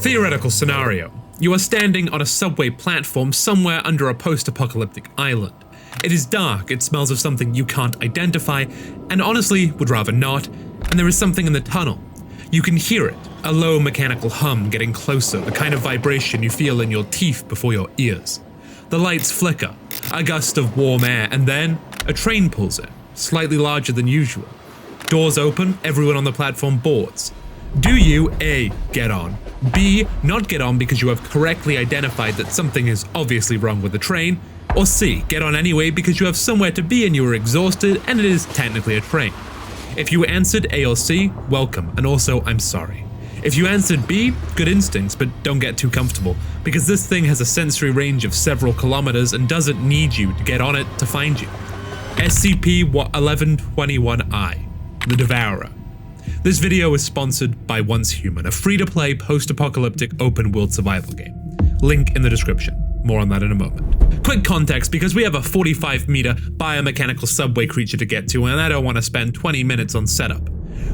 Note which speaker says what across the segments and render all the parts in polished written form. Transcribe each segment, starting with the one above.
Speaker 1: Theoretical scenario. You are standing on a subway platform somewhere under a post-apocalyptic island. It is dark, it smells of something you can't identify, and honestly would rather not, and there is something in the tunnel. You can hear it, a low mechanical hum getting closer, the kind of vibration you feel in your teeth before your ears. The lights flicker, a gust of warm air, and then a train pulls in, slightly larger than usual. Doors open, everyone on the platform boards. Do you A. get on, B. not get on because you have correctly identified that something is obviously wrong with the train, or C. get on anyway because you have somewhere to be and you are exhausted and it is technically a train? If you answered A or C, welcome, and also I'm sorry. If you answered B, good instincts, but don't get too comfortable, because this thing has a sensory range of several kilometers and doesn't need you to get on it to find you. SCP-1121-I, the Devourer. This video is sponsored by Once Human, a free-to-play post-apocalyptic open-world survival game. Link in the description. More on that in a moment. Quick context, because we have a 45-meter biomechanical subway creature to get to, and I don't want to spend 20 minutes on setup.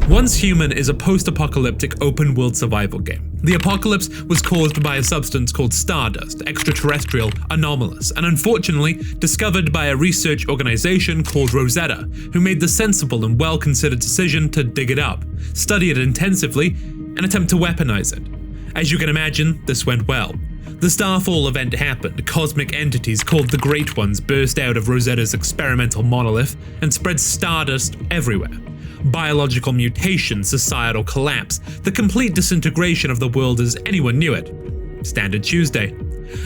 Speaker 1: Once Human is a post-apocalyptic open-world survival game. The apocalypse was caused by a substance called stardust, extraterrestrial, anomalous, and unfortunately discovered by a research organization called Rosetta, who made the sensible and well-considered decision to dig it up, study it intensively, and attempt to weaponize it. As you can imagine, this went well. The Starfall event happened, cosmic entities called the Great Ones burst out of Rosetta's experimental monolith and spread stardust everywhere. Biological mutation, societal collapse, the complete disintegration of the world as anyone knew it. Standard Tuesday.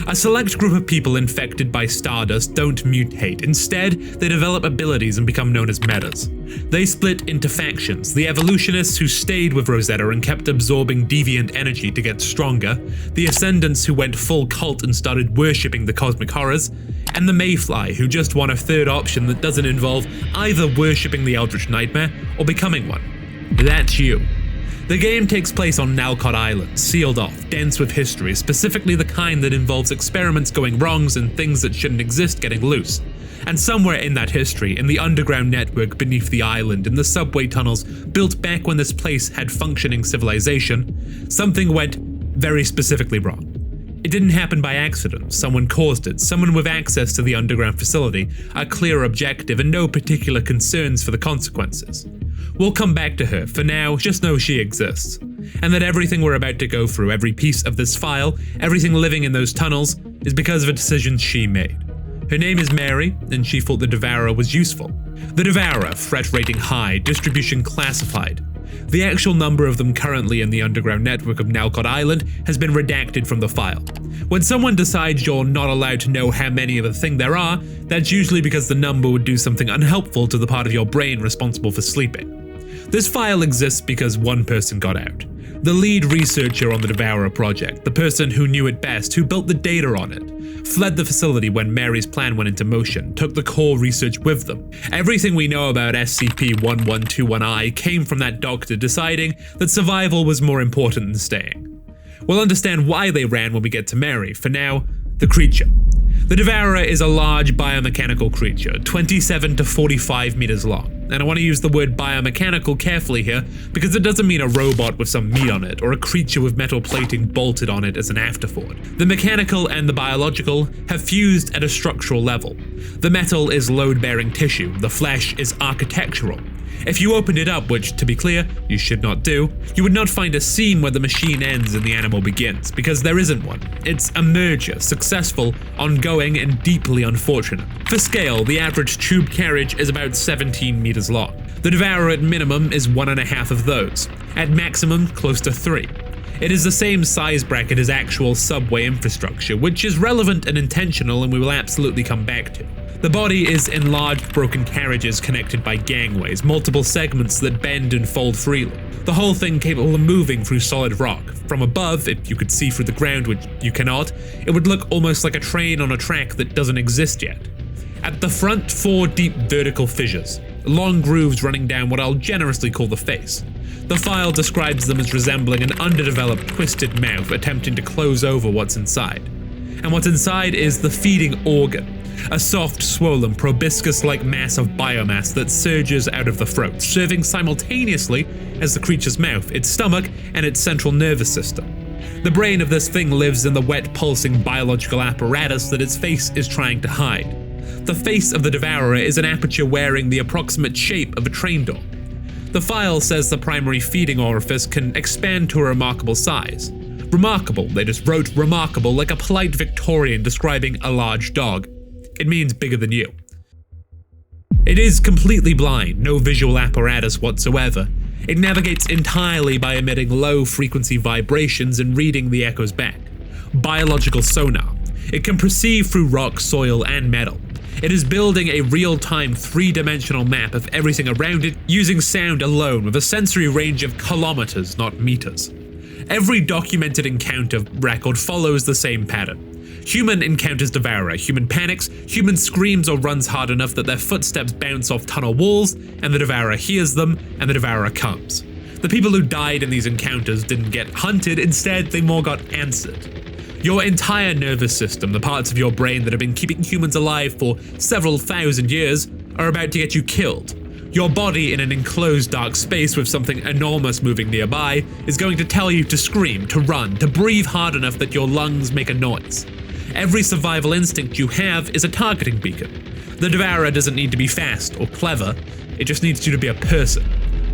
Speaker 1: A select group of people infected by stardust don't mutate. Instead, they develop abilities and become known as metas. They split into factions, the evolutionists who stayed with Rosetta and kept absorbing deviant energy to get stronger, the ascendants who went full cult and started worshipping the cosmic horrors, and the Mayfly who just want a third option that doesn't involve either worshipping the Eldritch Nightmare or becoming one. That's you. The game takes place on Nalcott Island, sealed off, dense with history, specifically the kind that involves experiments going wrong and things that shouldn't exist getting loose. And somewhere in that history, in the underground network beneath the island, in the subway tunnels built back when this place had functioning civilization, something went very specifically wrong. It didn't happen by accident, someone caused it, someone with access to the underground facility, a clear objective and no particular concerns for the consequences. We'll come back to her, for now, just know she exists. And that everything we're about to go through, every piece of this file, everything living in those tunnels, is because of a decision she made. Her name is Mary, and she thought the Devourer was useful. The Devourer, threat rating high, distribution classified. The actual number of them currently in the underground network of Nalcott Island has been redacted from the file. When someone decides you're not allowed to know how many of a thing there are, that's usually because the number would do something unhelpful to the part of your brain responsible for sleeping. This file exists because one person got out. The lead researcher on the Devourer project, the person who knew it best, who built the data on it, fled the facility when Mary's plan went into motion, took the core research with them. Everything we know about SCP-1121-I came from that doctor deciding that survival was more important than staying. We'll understand why they ran when we get to Mary. For now, the creature. The Devourer is a large biomechanical creature, 27 to 45 meters long. And I want to use the word biomechanical carefully here, because it doesn't mean a robot with some meat on it, or a creature with metal plating bolted on it as an afterthought. The mechanical and the biological have fused at a structural level. The metal is load-bearing tissue, the flesh is architectural. If you opened it up, which, to be clear, you should not do, you would not find a seam where the machine ends and the animal begins, because there isn't one. It's a merger, successful, ongoing, and deeply unfortunate. For scale, the average tube carriage is about 17 meters long. The Devourer at minimum is 1.5 of those, at maximum close to 3. It is the same size bracket as actual subway infrastructure, which is relevant and intentional and we will absolutely come back to. The body is enlarged broken carriages connected by gangways, multiple segments that bend and fold freely. The whole thing capable of moving through solid rock. From above, if you could see through the ground, which you cannot, it would look almost like a train on a track that doesn't exist yet. At the front, 4 deep vertical fissures, long grooves running down what I'll generously call the face. The file describes them as resembling an underdeveloped, twisted mouth attempting to close over what's inside. And what's inside is the feeding organ. A soft, swollen, proboscis-like mass of biomass that surges out of the throat, serving simultaneously as the creature's mouth, its stomach, and its central nervous system. The brain of this thing lives in the wet, pulsing biological apparatus that its face is trying to hide. The face of the Devourer is an aperture wearing the approximate shape of a train door. The file says the primary feeding orifice can expand to a remarkable size. Remarkable, they just wrote remarkable like a polite Victorian describing a large dog. It means bigger than you. It is completely blind, no visual apparatus whatsoever. It navigates entirely by emitting low-frequency vibrations and reading the echoes back. Biological sonar. It can perceive through rock, soil, and metal. It is building a real-time, three-dimensional map of everything around it using sound alone with a sensory range of kilometers, not meters. Every documented encounter record follows the same pattern. Human encounters Devourer, human panics, human screams or runs hard enough that their footsteps bounce off tunnel walls, and the Devourer hears them, and the Devourer comes. The people who died in these encounters didn't get hunted, instead they more got answered. Your entire nervous system, the parts of your brain that have been keeping humans alive for several thousand years, are about to get you killed. Your body in an enclosed dark space with something enormous moving nearby is going to tell you to scream, to run, to breathe hard enough that your lungs make a noise. Every survival instinct you have is a targeting beacon. The Devourer doesn't need to be fast or clever, it just needs you to be a person.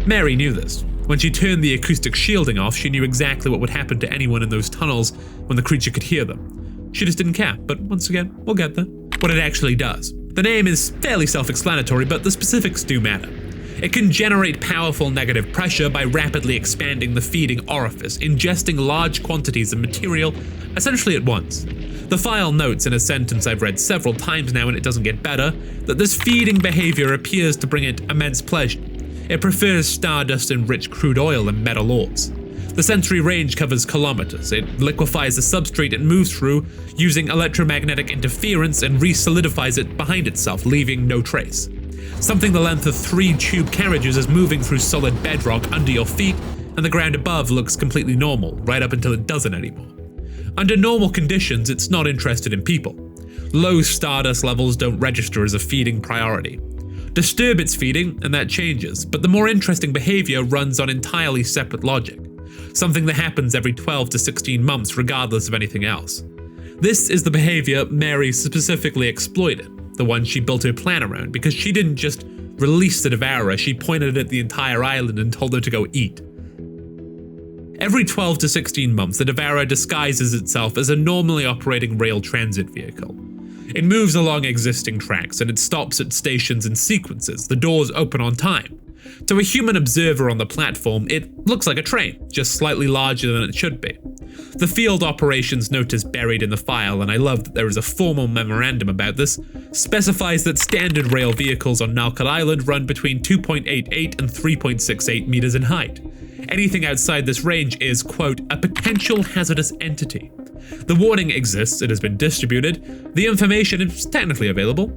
Speaker 1: Mary knew this. When she turned the acoustic shielding off, she knew exactly what would happen to anyone in those tunnels when the creature could hear them. She just didn't care, but once again, we'll get there. What it actually does. The name is fairly self-explanatory, but the specifics do matter. It can generate powerful negative pressure by rapidly expanding the feeding orifice, ingesting large quantities of material essentially at once. The file notes in a sentence I've read several times now and it doesn't get better, that this feeding behavior appears to bring it immense pleasure. It prefers stardust and rich crude oil and metal ores. The sensory range covers kilometers. It liquefies the substrate it moves through using electromagnetic interference and re-solidifies it behind itself, leaving no trace. Something the length of 3 tube carriages is moving through solid bedrock under your feet, and the ground above looks completely normal, right up until it doesn't anymore. Under normal conditions, it's not interested in people. Low stardust levels don't register as a feeding priority. Disturb its feeding, and that changes, but the more interesting behavior runs on entirely separate logic. Something that happens every 12 to 16 months regardless of anything else. This is the behavior Mary specifically exploited, the one she built her plan around, because she didn't just release the Devourer, she pointed at the entire island and told her to go eat. Every 12 to 16 months, the Devourer disguises itself as a normally operating rail transit vehicle. It moves along existing tracks and it stops at stations in sequences. The doors open on time. To a human observer on the platform, it looks like a train, just slightly larger than it should be. The field operations note is buried in the file, and I love that there is a formal memorandum about this, specifies that standard rail vehicles on Nalcott Island run between 2.88 and 3.68 meters in height. Anything outside this range is, quote, a potential hazardous entity. The warning exists, it has been distributed, the information is technically available,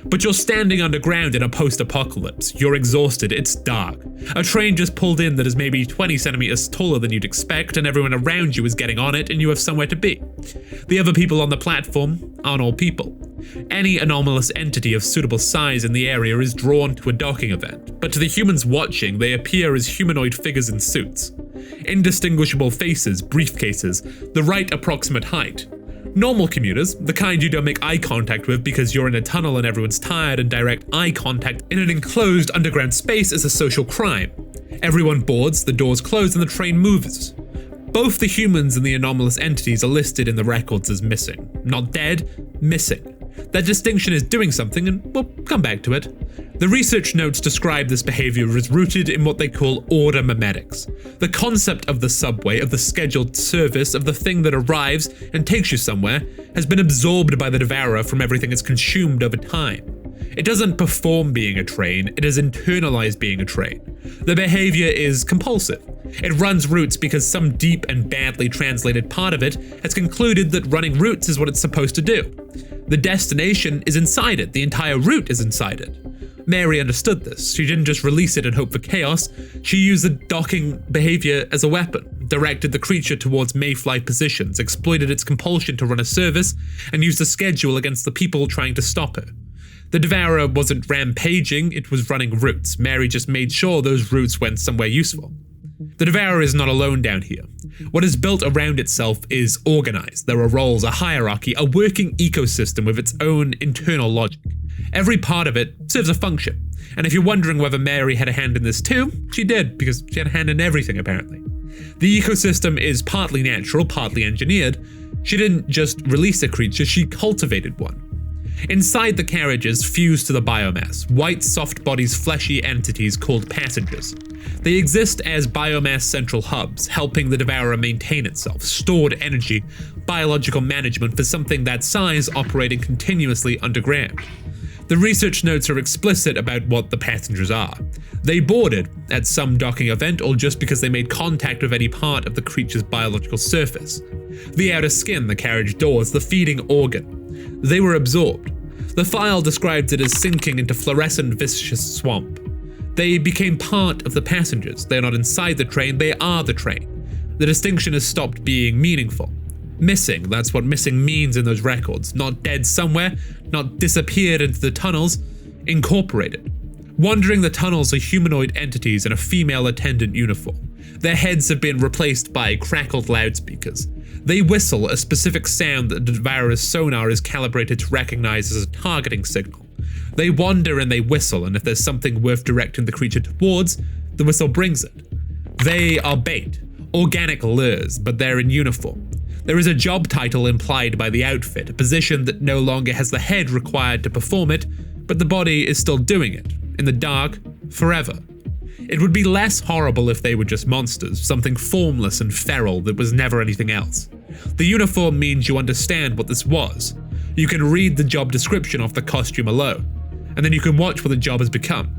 Speaker 1: but you're standing underground in a post-apocalypse, you're exhausted, it's dark. A train just pulled in that is maybe 20 centimeters taller than you'd expect, and everyone around you is getting on it and you have somewhere to be. The other people on the platform aren't all people. Any anomalous entity of suitable size in the area is drawn to a docking event, but to the humans watching, they appear as humanoid figures in suits. Indistinguishable faces, briefcases, the right approximate height. Normal commuters, the kind you don't make eye contact with because you're in a tunnel and everyone's tired and direct eye contact in an enclosed underground space is a social crime. Everyone boards, the doors close, and the train moves. Both the humans and the anomalous entities are listed in the records as missing. Not dead, missing. That distinction is doing something, and we'll come back to it. The research notes describe this behavior as rooted in what they call order mimetics. The concept of the subway, of the scheduled service, of the thing that arrives and takes you somewhere, has been absorbed by the Devourer from everything it's consumed over time. It doesn't perform being a train, it has internalized being a train. The behavior is compulsive. It runs routes because some deep and badly translated part of it has concluded that running routes is what it's supposed to do. The destination is inside it, the entire route is inside it. Mary understood this. She didn't just release it and hope for chaos, she used the docking behavior as a weapon, directed the creature towards mayfly positions, exploited its compulsion to run a service, and used the schedule against the people trying to stop her. The Devourer wasn't rampaging, it was running routes. Mary just made sure those routes went somewhere useful. The Devourer is not alone down here. What is built around itself is organized. There are roles, a hierarchy, a working ecosystem with its own internal logic. Every part of it serves a function. And if you're wondering whether Mary had a hand in this too, she did, because she had a hand in everything apparently. The ecosystem is partly natural, partly engineered. She didn't just release a creature, she cultivated one. Inside the carriages, fused to the biomass, white soft bodies, fleshy entities called passengers. They exist as biomass central hubs, helping the Devourer maintain itself, stored energy, biological management for something that size operating continuously underground. The research notes are explicit about what the passengers are. They boarded at some docking event or just because they made contact with any part of the creature's biological surface. The outer skin, the carriage doors, the feeding organ. They were absorbed. The file described it as sinking into fluorescent viscous swamp. They became part of the passengers. They are not inside the train, they are the train. The distinction has stopped being meaningful. Missing, that's what missing means in those records. Not dead somewhere, not disappeared into the tunnels, incorporated. Wandering the tunnels are humanoid entities in a female attendant uniform. Their heads have been replaced by crackled loudspeakers. They whistle a specific sound that the Devourer's sonar is calibrated to recognize as a targeting signal. They wander and they whistle, and if there's something worth directing the creature towards, the whistle brings it. They are bait, organic lures, but they're in uniform. There is a job title implied by the outfit, a position that no longer has the head required to perform it, but the body is still doing it, in the dark, forever. It would be less horrible if they were just monsters, something formless and feral that was never anything else. The uniform means you understand what this was. You can read the job description off the costume alone, and then you can watch what the job has become.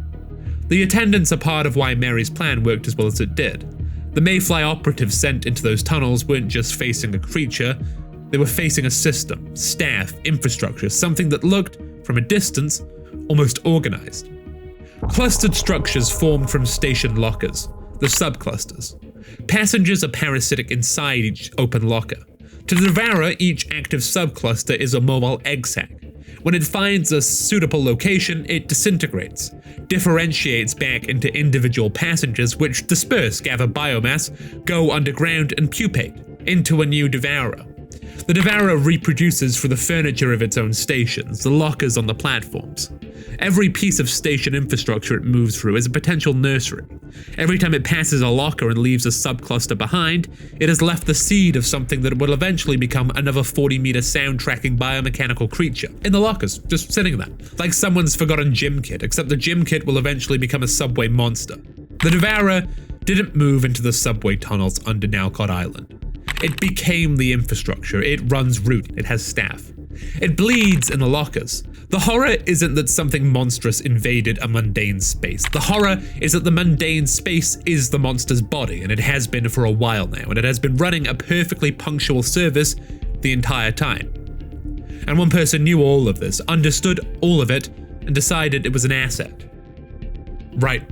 Speaker 1: The attendants are part of why Mary's plan worked as well as it did. The Mayfly operatives sent into those tunnels weren't just facing a creature, they were facing a system, staff, infrastructure, something that looked, from a distance, almost organized. Clustered structures formed from station lockers, the subclusters. Passengers are parasitic inside each open locker. To the Devourer, each active subcluster is a mobile egg sac. When it finds a suitable location, it disintegrates, differentiates back into individual passengers which disperse, gather biomass, go underground and pupate into a new Devourer. The Devourer reproduces through the furniture of its own stations, the lockers on the platforms. Every piece of station infrastructure it moves through is a potential nursery. Every time it passes a locker and leaves a subcluster behind, it has left the seed of something that will eventually become another 40-meter sound-tracking biomechanical creature. In the lockers, just sitting there. Like someone's forgotten gym kit, except the gym kit will eventually become a subway monster. The Devourer didn't move into the subway tunnels under Nalcott Island. It became the infrastructure, it runs route, it has staff. It bleeds in the lockers. The horror isn't that something monstrous invaded a mundane space. The horror is that the mundane space is the monster's body, and it has been for a while now, and it has been running a perfectly punctual service the entire time. And one person knew all of this, understood all of it, and decided it was an asset. Right.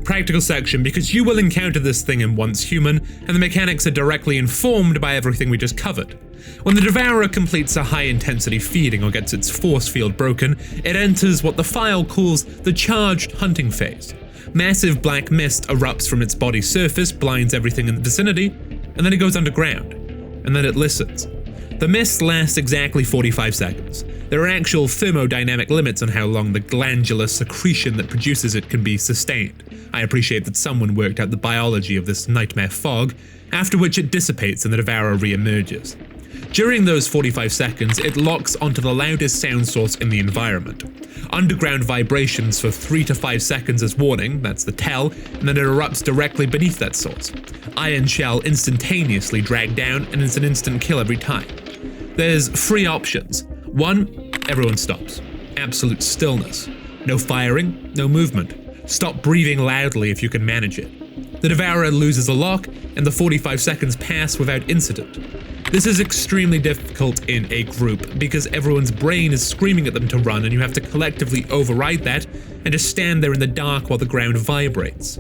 Speaker 1: Practical section, because you will encounter this thing in Once Human, and the mechanics are directly informed by everything we just covered. When the Devourer completes a high-intensity feeding or gets its force field broken, it enters what the file calls the charged hunting phase. Massive black mist erupts from its body surface, blinds everything in the vicinity, and then it goes underground. And then it listens. The mist lasts exactly 45 seconds. There are actual thermodynamic limits on how long the glandular secretion that produces it can be sustained. I appreciate that someone worked out the biology of this nightmare fog, after which it dissipates and the Devourer re-emerges. During those 45 seconds, it locks onto the loudest sound source in the environment. Underground vibrations for 3 to 5 seconds as warning, that's the tell, and then it erupts directly beneath that source. Ion shell instantaneously dragged down, and it's an instant kill every time. There's 3 options. 1, everyone stops. Absolute stillness. No firing, no movement. Stop breathing loudly if you can manage it. The Devourer loses a lock, and the 45 seconds pass without incident. This is extremely difficult in a group because everyone's brain is screaming at them to run and you have to collectively override that and just stand there in the dark while the ground vibrates.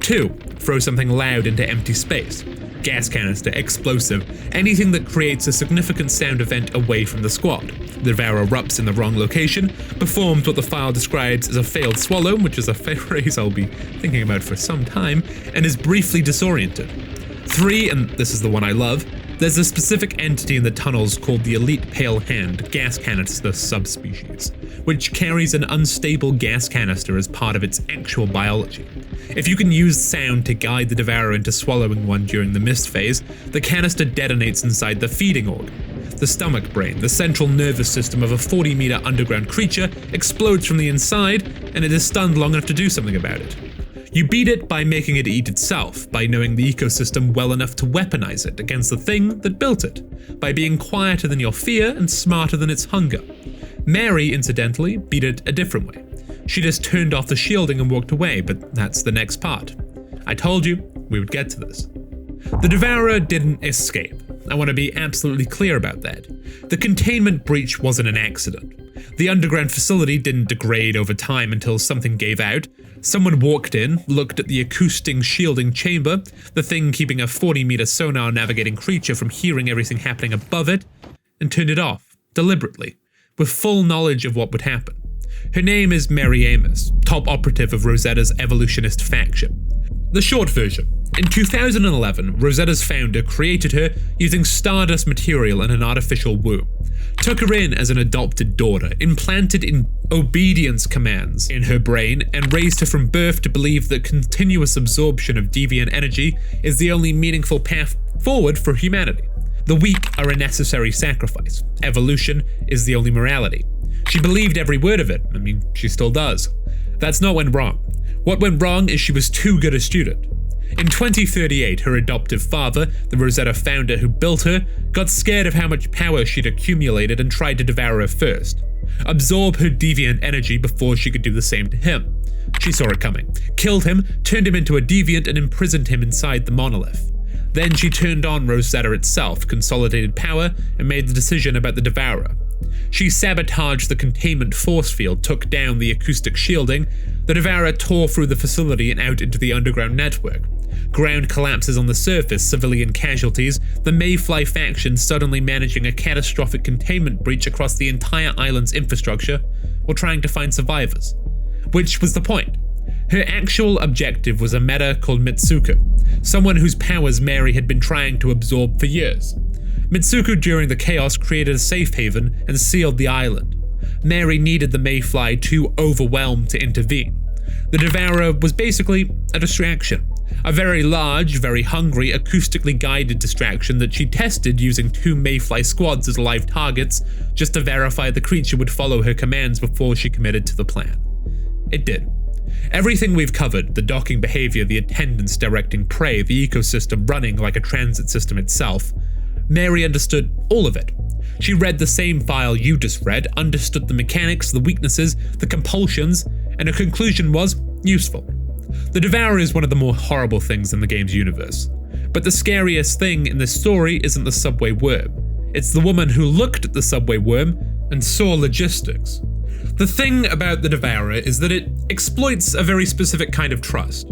Speaker 1: 2, throw something loud into empty space. Gas canister, explosive, anything that creates a significant sound event away from the squad. The Devourer erupts in the wrong location, performs what the file describes as a failed swallow, which is a phrase I'll be thinking about for some time, and is briefly disoriented. 3, and this is the one I love, there's a specific entity in the tunnels called the Elite Pale Hand gas canister subspecies, which carries an unstable gas canister as part of its actual biology. If you can use sound to guide the Devourer into swallowing one during the mist phase, the canister detonates inside the feeding organ. The stomach brain, the central nervous system of a 40-meter underground creature, explodes from the inside, and it is stunned long enough to do something about it. You beat it by making it eat itself, by knowing the ecosystem well enough to weaponize it against the thing that built it, by being quieter than your fear and smarter than its hunger. Mary, incidentally, beat it a different way. She just turned off the shielding and walked away, but that's the next part. I told you we would get to this. The Devourer didn't escape. I want to be absolutely clear about that. The containment breach wasn't an accident. The underground facility didn't degrade over time until something gave out. Someone walked in, looked at the acoustic shielding chamber, the thing keeping a 40-meter sonar navigating creature from hearing everything happening above it, and turned it off, deliberately, with full knowledge of what would happen. Her name is Mary Amos, top operative of Rosetta's evolutionist faction. The short version. In 2011, Rosetta's founder created her using stardust material and an artificial womb, took her in as an adopted daughter, implanted in obedience commands in her brain, and raised her from birth to believe that continuous absorption of deviant energy is the only meaningful path forward for humanity. The weak are a necessary sacrifice. Evolution is the only morality. She believed every word of it. I mean, she still does. That's not what went wrong. What went wrong is she was too good a student. In 2038, her adoptive father, the Rosetta founder who built her, got scared of how much power she'd accumulated and tried to devour her first. Absorb her deviant energy before she could do the same to him. She saw it coming, killed him, turned him into a deviant, and imprisoned him inside the monolith. Then she turned on Rosetta itself, consolidated power, and made the decision about the Devourer. She sabotaged the containment force field, took down the acoustic shielding. The Devourer tore through the facility and out into the underground network. Ground collapses on the surface, civilian casualties, the Mayfly faction suddenly managing a catastrophic containment breach across the entire island's infrastructure, while trying to find survivors. Which was the point. Her actual objective was a metre called Mitsuko, someone whose powers Mary had been trying to absorb for years. Mitsuko, during the chaos, created a safe haven and sealed the island. Mary needed the Mayfly too overwhelmed to intervene. The Devourer was basically a distraction. A very large, very hungry, acoustically guided distraction that she tested using 2 Mayfly squads as live targets, just to verify the creature would follow her commands before she committed to the plan. It did. Everything we've covered, the docking behavior, the attendants directing prey, the ecosystem running like a transit system itself, Mary understood all of it. She read the same file you just read, understood the mechanics, the weaknesses, the compulsions, and her conclusion was useful. The Devourer is one of the more horrible things in the game's universe. But the scariest thing in this story isn't the subway worm. It's the woman who looked at the subway worm and saw logistics. The thing about the Devourer is that it exploits a very specific kind of trust.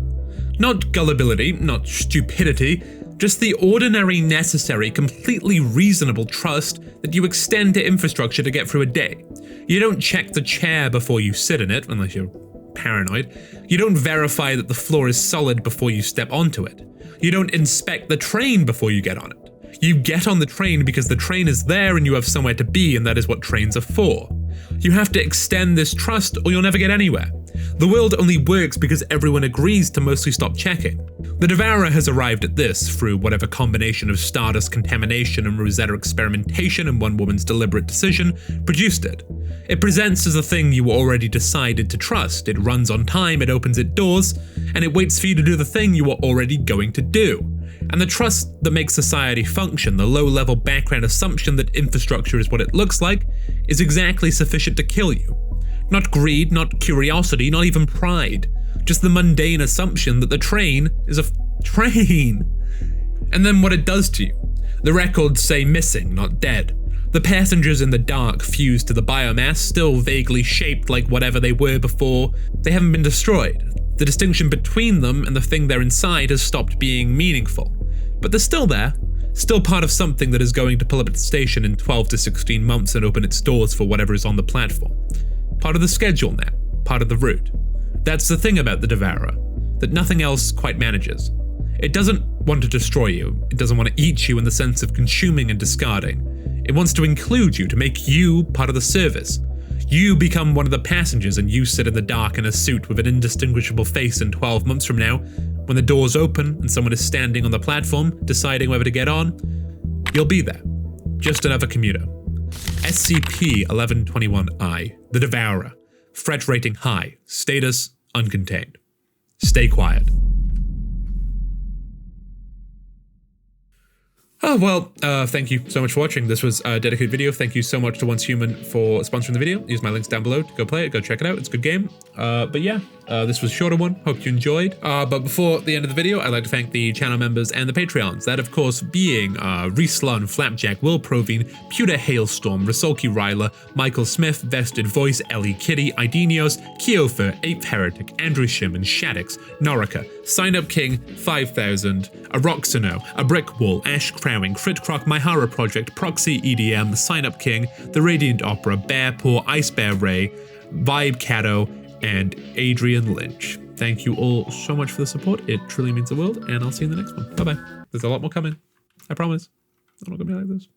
Speaker 1: Not gullibility, not stupidity, just the ordinary, necessary, completely reasonable trust that you extend to infrastructure to get through a day. You don't check the chair before you sit in it, unless you're paranoid. You don't verify that the floor is solid before you step onto it. You don't inspect the train before you get on it. You get on the train because the train is there and you have somewhere to be, and that is what trains are for. You have to extend this trust or you'll never get anywhere. The world only works because everyone agrees to mostly stop checking. The Devourer has arrived at this through whatever combination of stardust contamination and Rosetta experimentation and one woman's deliberate decision produced it. It presents as a thing you already decided to trust. It runs on time, it opens its doors, and it waits for you to do the thing you are already going to do. And the trust that makes society function, the low-level background assumption that infrastructure is what it looks like, is exactly sufficient to kill you. Not greed, not curiosity, not even pride. Just the mundane assumption that the train is a train. And then what it does to you. The records say missing, not dead. The passengers in the dark fused to the biomass, still vaguely shaped like whatever they were before. They haven't been destroyed. The distinction between them and the thing they're inside has stopped being meaningful. But they're still there. Still part of something that is going to pull up at the station in 12 to 16 months and open its doors for whatever is on the platform. Part of the schedule now, part of the route. That's the thing about the Devourer, that nothing else quite manages. It doesn't want to destroy you. It doesn't want to eat you in the sense of consuming and discarding. It wants to include you, to make you part of the service. You become one of the passengers and you sit in the dark in a suit with an indistinguishable face, and 12 months from now, when the doors open and someone is standing on the platform deciding whether to get on, you'll be there. Just another commuter. SCP-1121-I, the Devourer. Threat rating high. Status uncontained. Stay quiet. Oh, well, thank you so much for watching. This was a dedicated video. Thank you so much to Once Human for sponsoring the video. Use my links down below to go play it, go check it out. It's a good game. But yeah, this was a shorter one. Hope you enjoyed. But before the end of the video, I'd like to thank the channel members and the Patreons. That, of course, being Reese Lund, Flapjack, Will Provine, Pewter Hailstorm, Rasulki Ryler, Michael Smith, Vested Voice, Ellie Kitty, Idenios, Kiofer, Ape Heretic, Andrew Shimon, Shaddix, Norika, Sign Up King, 5000, Aroxano, A Brick Wall, Ash Crowing, Crit Croc, Myhara Project, Proxy EDM, Sign Up King, The Radiant Opera, Bear Paw, Ice Bear Ray, Vibe Cato, and Adrian Lynch. Thank you all so much for the support. It truly means the world, and I'll see you in the next one. Bye-bye. There's a lot more coming. I promise. I'm not gonna be like this.